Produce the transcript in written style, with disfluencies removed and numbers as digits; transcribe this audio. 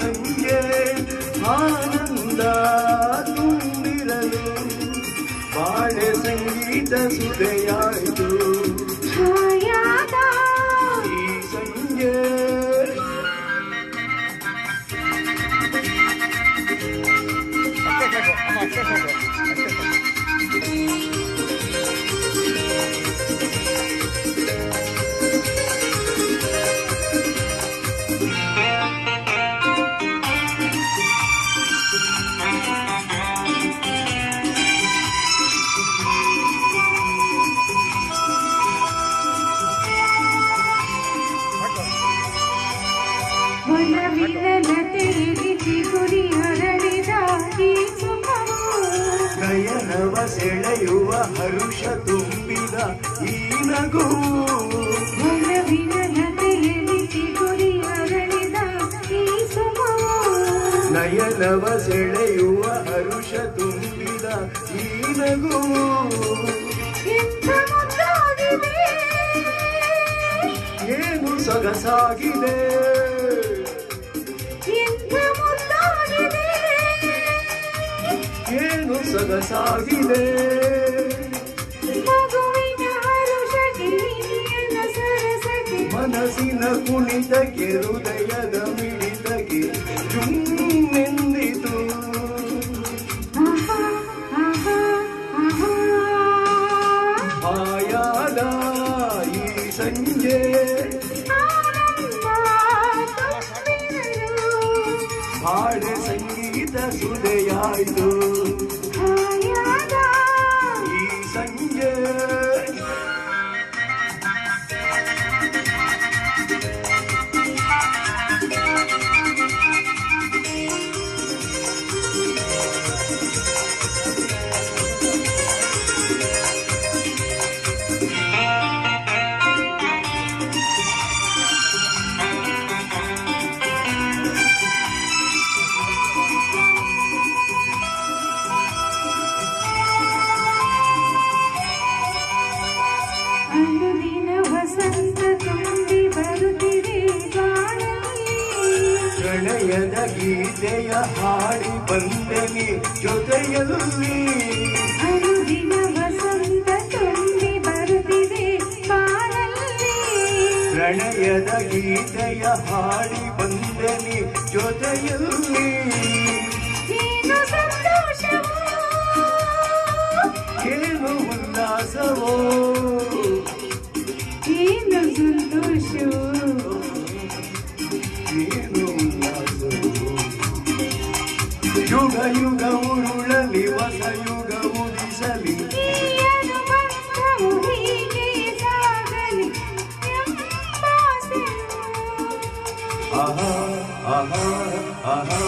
ಸಂಜೆ ಆನಂದ ತುಂಬಿರಲು ಬಾಳೆ ಸಂಗೀತ ಸುದೆಯಾಯಿತು ಈ ಸಂಜೆ ನಯನವ ಸೆಳೆಯುವ ಹರುಷ ತುಂಬಿದ ಈ ನಗು ನಯನವ ಸೆಳೆಯುವ ಹರುಷ ತುಂಬಿದ ಈ ನಗು ಏನು ಸೊಗಸಾಗಿದೆ ಏನು ಸೊಗಸಾಗಿದೆ ಮನಸ್ಸಿನ ಕುಣಿತಕ್ಕೆ ಹೃದಯದ ಮಿಡಿತಕ್ಕೆ ಜುಮ್ಮೆಂದಿತು ಆಯಾದ ಈ ಸಂಜೆ ಬಾಳೆ ಸಂಗೀತ ಸುದೆಯಾಯಿತು ಈ ಸಂಜೆ ಪ್ರಣಯದ ಗೀತೆಯ ಹಾಡಿ ಬಂದನಿ ಜೊತೆಯಲ್ಲಿ ಅನುದಿನ ವಸಂತ ತುಂಬಿ ಬರುತ್ತಿದೆ ಬಾಳಲ್ಲಿ ಪ್ರಣಯದ ಗೀತೆಯ ಹಾಡಿ ಬಂದನಿ ಜೊತೆಯಲ್ಲಿ ಏನು ಸಂತೋಷವೋ ಏನು ಉಲ್ಲಾಸವೋ ಏನು ಸಂತೋಷವೋ ಯುಗ ಯುಗ ಉರುಳಲಿ ಹೊಸ ಯುಗ ಉದಿಸಲಿ ಆಹಾ ಆಹಾ ಆಹಾ